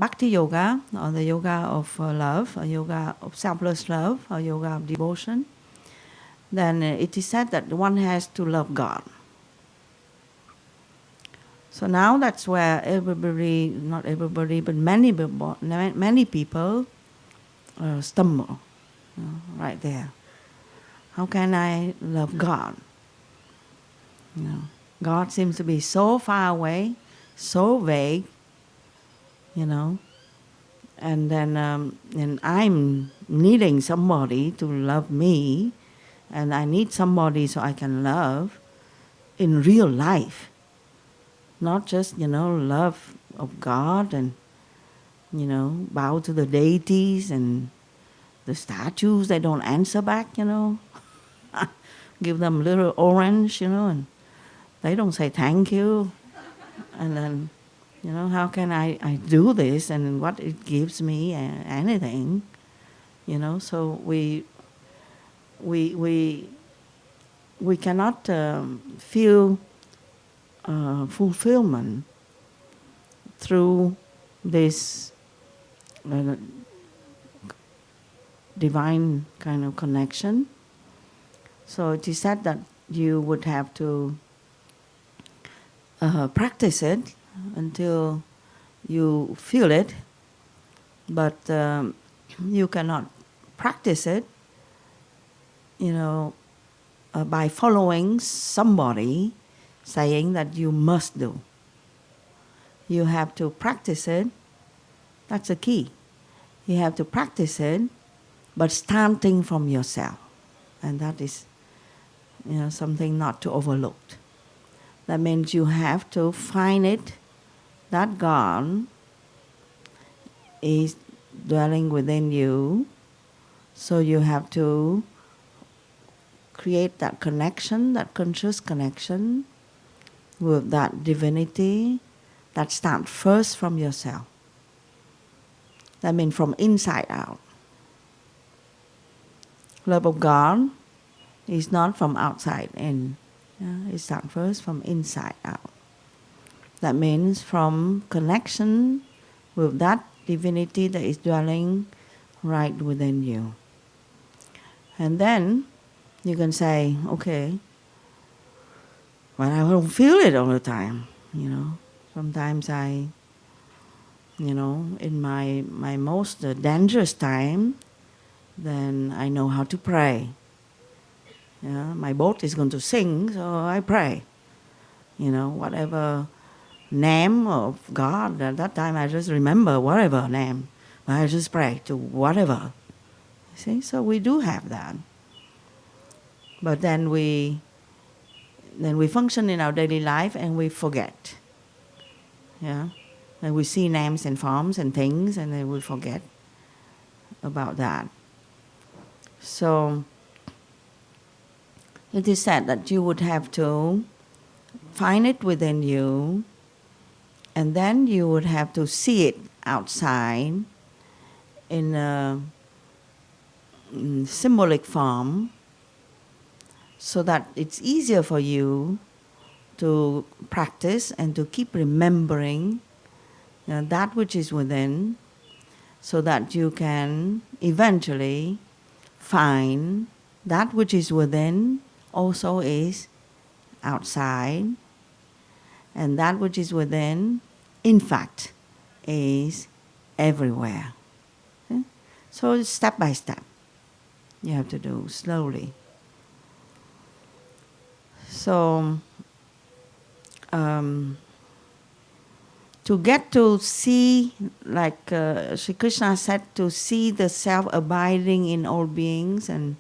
Bhakti yoga, or the yoga of love, or yoga of selfless love, or yoga of devotion, then it is said that one has to love God. So now that's where everybody, not everybody, but many people stumble, right there. How can I love God? God seems to be so far away, so vague, and then and I'm needing somebody to love me, and I need somebody so I can love in real life, not just love of God and bow to the deities and the statues. They don't answer back, give them little orange, and they don't say thank you, and then how can I do this and what it gives me anything, so we cannot feel fulfillment through this divine kind of connection. So it is said that you would have to practice it until you feel it, but you cannot practice it, by following somebody saying that you must do. You have to practice it. That's the key. You have to practice it, but starting from yourself. And that is something not to overlook. That means you have to find it, that God is dwelling within you. So you have to create that connection, that conscious connection with that divinity that starts first from yourself. That means from inside out. Love of God is not from outside in. It starts first from inside out. That means from connection with that divinity that is dwelling right within you. And then you can say, okay, but I don't feel it all the time, Sometimes I, in my most dangerous time, then I know how to pray. My boat is going to sink, so I pray. Whatever name of God, at that time I just remember whatever name. I just pray to whatever. See, so we do have that. But then we function in our daily life and we forget. And we see names and forms and things and then we forget about that. So it is said that you would have to find it within you, and then you would have to see it outside in a symbolic form, so that it's easier for you to practice and to keep remembering that which is within, so that you can eventually find that which is within also is outside, and that which is within, in fact, is everywhere. Okay? So step by step, you have to do slowly. So to get to see, like Sri Krishna said, to see the self abiding in all beings and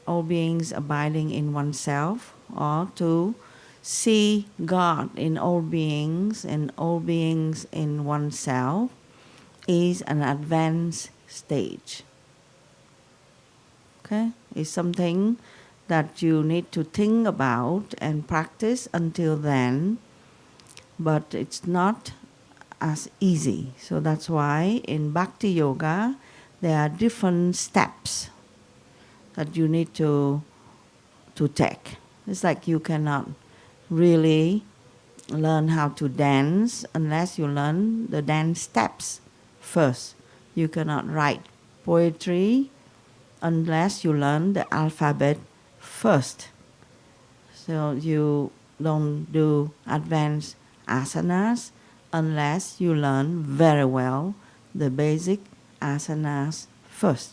all beings abiding in oneself, or to see God in all beings and all beings in oneself, is an advanced stage. Okay? It's something that you need to think about and practice until then, but it's not as easy. So that's why in Bhakti Yoga there are different steps that you need to take. It's like you cannot really learn how to dance unless you learn the dance steps first. You cannot write poetry unless you learn the alphabet first. So you don't do advanced asanas unless you learn very well the basic asanas first.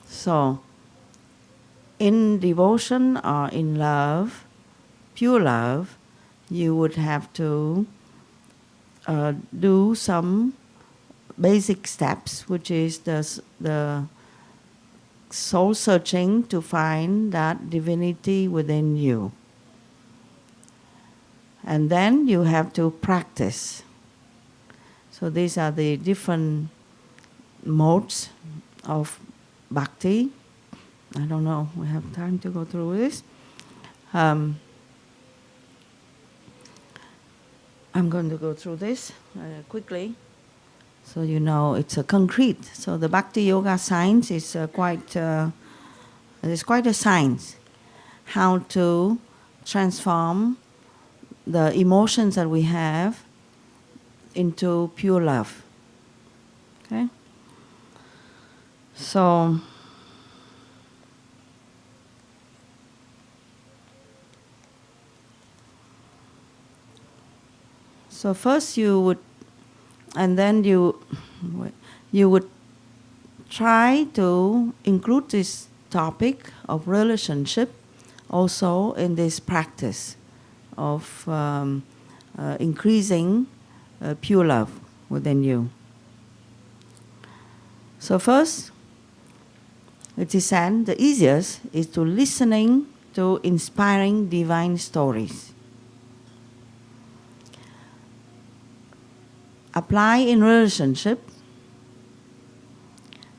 So in devotion or in love, pure love, you would have to do some basic steps, which is the soul searching to find that divinity within you. And then you have to practice. So these are the different modes of bhakti. I don't know, we have time to go through this. I'm going to go through this quickly, so you know it's a concrete. So the Bhakti Yoga science is quite a science, how to transform the emotions that we have into pure love. Okay? So first you would, and then you would try to include this topic of relationship also in this practice of increasing pure love within you. So first, it is said the easiest is to listening to inspiring divine stories. Apply in relationship,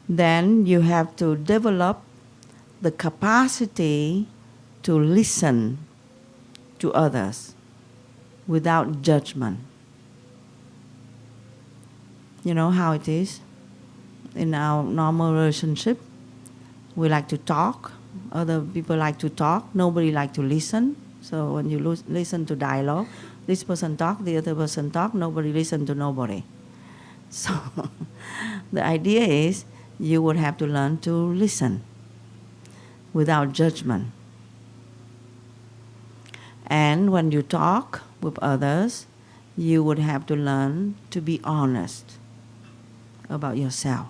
then you have to develop the capacity to listen to others without judgment. You know how it is in our normal relationship. We like to talk, other people like to talk, nobody like to listen. So when you listen to dialogue, this person talk, the other person talk, nobody listen to nobody. So the idea is you would have to learn to listen without judgment. And when you talk with others, you would have to learn to be honest about yourself.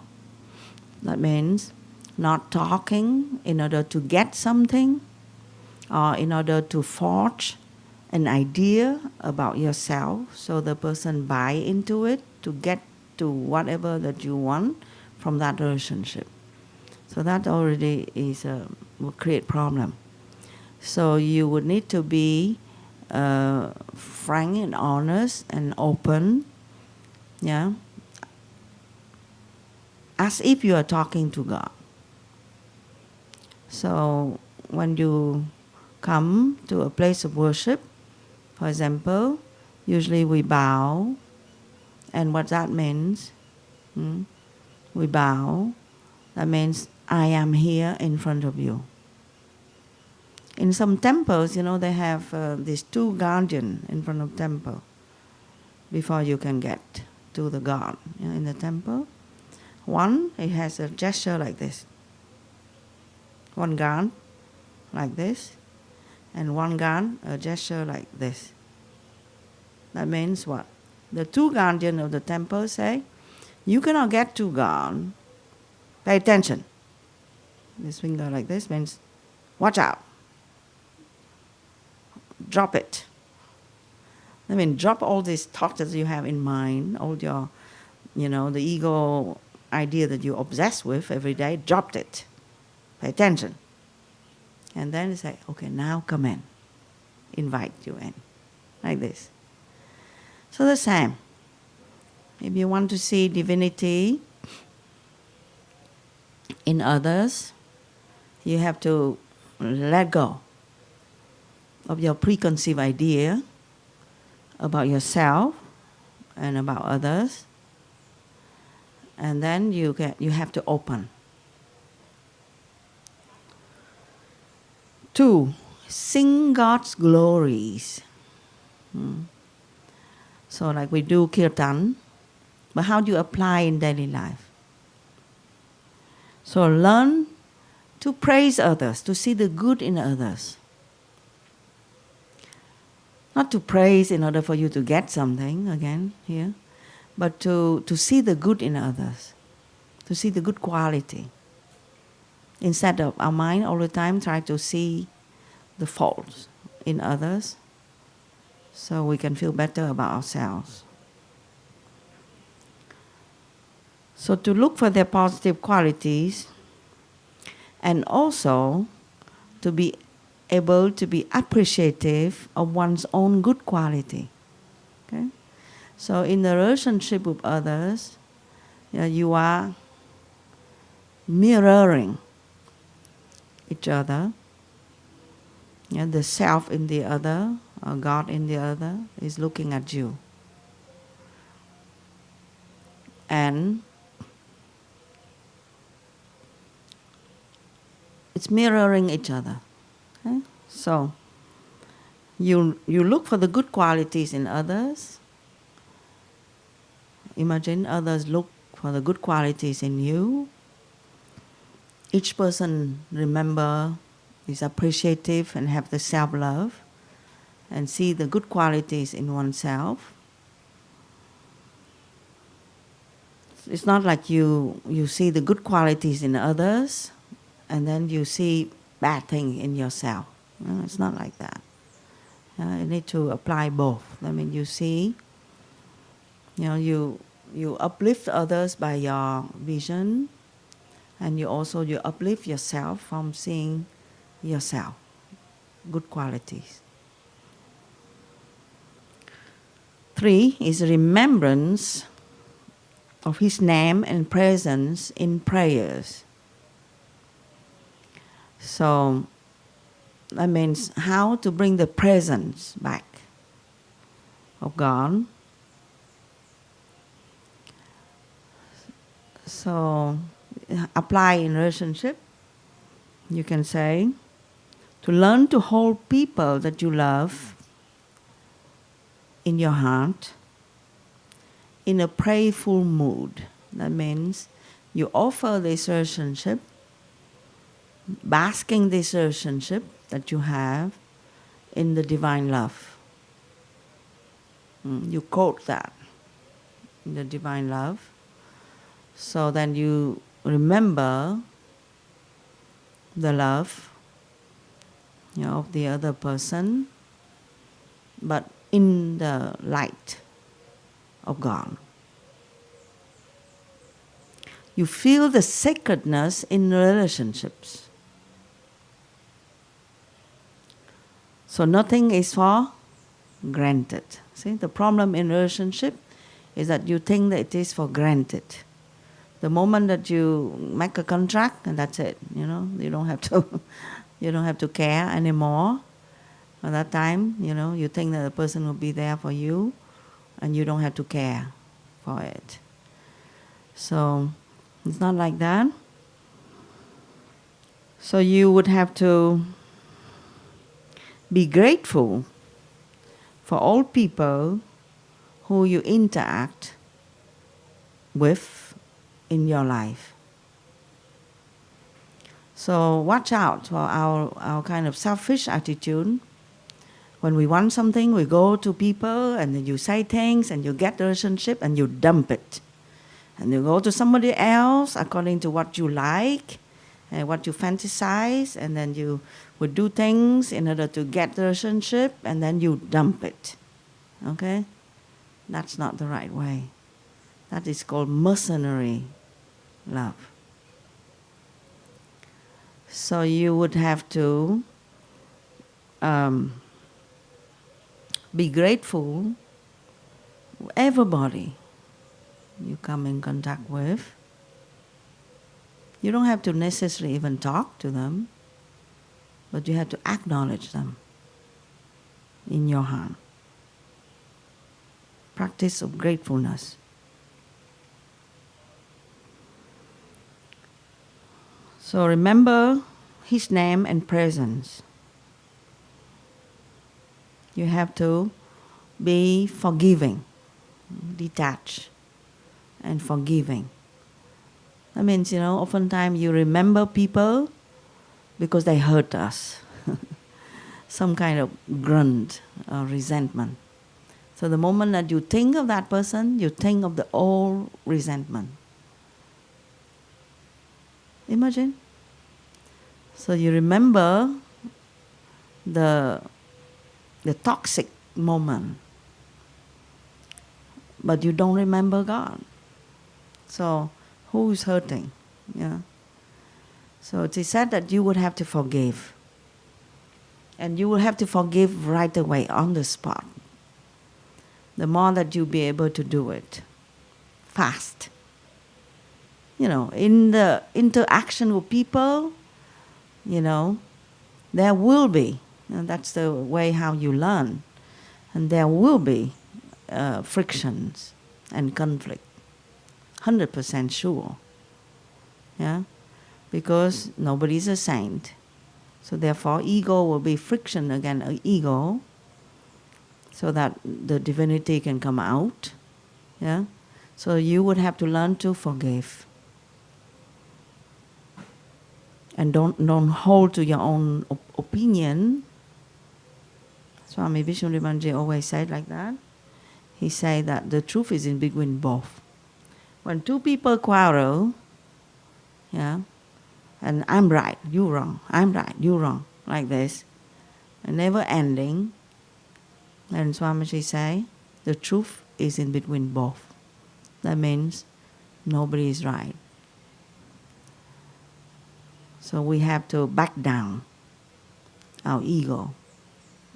That means not talking in order to get something or in order to forge an idea about yourself so the person buy into it to get to whatever that you want from that relationship. So that already will create problem. So you would need to be frank and honest and open, yeah, as if you are talking to God. So when you come to a place of worship, for example, usually we bow, and what that means, we bow, that means I am here in front of you. In some temples, they have these two guardians in front of temple before you can get to the God in the temple. One, it has a gesture like this. One guard like this, and one guard a gesture like this. That means what? The two guardians of the temple say, you cannot get to God. Pay attention. This finger like this means, watch out. Drop it. I mean, drop all these thoughts that you have in mind, all your, the ego idea that you obsess with every day, drop it. Pay attention. And then you say, okay, now come in. Invite you in. Like this. So the same. If you want to see divinity in others, you have to let go of your preconceived idea about yourself and about others. And then you have to open. 2, sing God's glories. So like we do kirtan, but how do you apply in daily life? So learn to praise others, to see the good in others. Not to praise in order for you to get something, again, here, but to see the good in others, to see the good quality. Instead of our mind all the time try to see the faults in others, so we can feel better about ourselves. So to look for their positive qualities, and also to be able to be appreciative of one's own good quality. Okay? So in the relationship with others, you are mirroring each other. The self in the other, or God in the other, is looking at you. And it's mirroring each other. Okay? So you look for the good qualities in others. Imagine others look for the good qualities in you. Each person, remember, is appreciative and have the self-love and see the good qualities in oneself. It's not like you see the good qualities in others and then you see bad things in yourself. No, it's not like that. You need to apply both. I mean, you see, you uplift others by your vision, and you uplift yourself from seeing yourself, good qualities. 3 is remembrance of His name and presence in prayers. So that means how to bring the presence back of God. So apply in relationship, you can say, to learn to hold people that you love in your heart in a prayerful mood. That means you offer this relationship, basking this relationship that you have in the divine love. You quote that in the divine love. So then you remember the love of the other person, but in the light of God. You feel the sacredness in relationships. So nothing is for granted. See, the problem in relationship is that you think that it is for granted. The moment that you make a contract, and that's it. You don't have to care anymore. At that time, you think that the person will be there for you, and you don't have to care for it. So it's not like that. So you would have to be grateful for all people who you interact with in your life. So watch out for our kind of selfish attitude. When we want something, we go to people and then you say things and you get the relationship and you dump it. And you go to somebody else according to what you like and what you fantasize, and then you would do things in order to get the relationship and then you dump it. Okay? That's not the right way. That is called mercenary love. So you would have to be grateful to everybody you come in contact with. You don't have to necessarily even talk to them, but you have to acknowledge them in your heart. Practice of gratefulness. So remember His name and presence. You have to be forgiving, detached and forgiving. That means, oftentimes you remember people because they hurt us. Some kind of grunt or resentment. So the moment that you think of that person, you think of the old resentment. Imagine. So you remember the toxic moment, but you don't remember God. So who is hurting? Yeah. So it is said that you would have to forgive. And you will have to forgive right away, on the spot. The more that you be able to do it, fast. In the interaction with people, there will be, and that's the way how you learn, and there will be frictions and conflict. 100% sure. Yeah? Because nobody is a saint. So therefore, ego will be friction against ego, so that the divinity can come out. Yeah? So you would have to learn to forgive. And don't hold to your own opinion. Swami Sitaramananda always said like that. He said that the truth is in between both. When two people quarrel, yeah, and I'm right, you wrong, I'm right, you wrong, like this, and never ending, then Swamiji say, the truth is in between both. That means nobody is right. So we have to back down our ego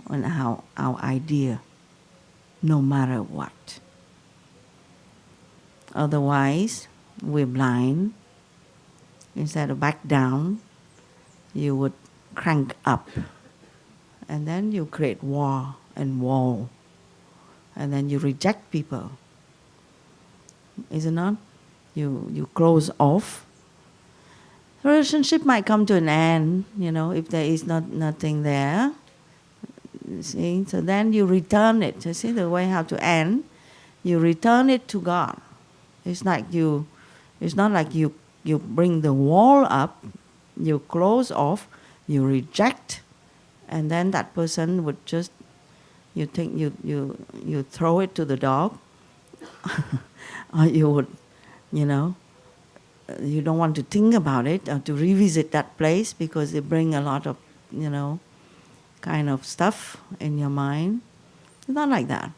and our idea, no matter what. Otherwise, we're blind. Instead of back down, you would crank up. And then you create war and wall. And then you reject people. Is it not? You close off. Relationship might come to an end, if there is nothing there. See? So then you return it. You see the way how to end? You return it to God. It's not like you bring the wall up, you close off, you reject, and then that person would just, you think you throw it to the dog, or you would, you don't want to think about it or to revisit that place because it brings a lot of, kind of stuff in your mind. It's not like that.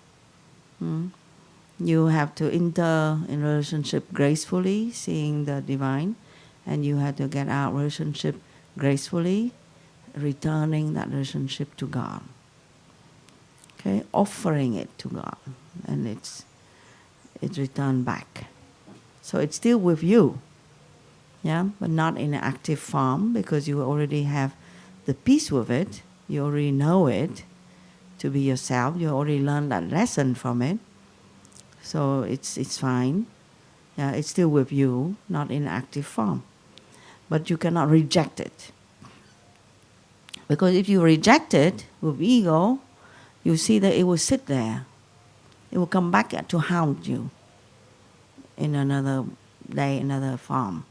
You have to enter in relationship gracefully, seeing the divine, and you have to get out relationship gracefully, returning that relationship to God. Okay, offering it to God, and it's returned back. So it's still with you, yeah, but not in an active form because you already have the peace with it. You already know it to be yourself. You already learned that lesson from it. So it's fine. Yeah, it's still with you, not in active form. But you cannot reject it. Because if you reject it with ego, you see that it will sit there. It will come back to haunt you in another day, another form.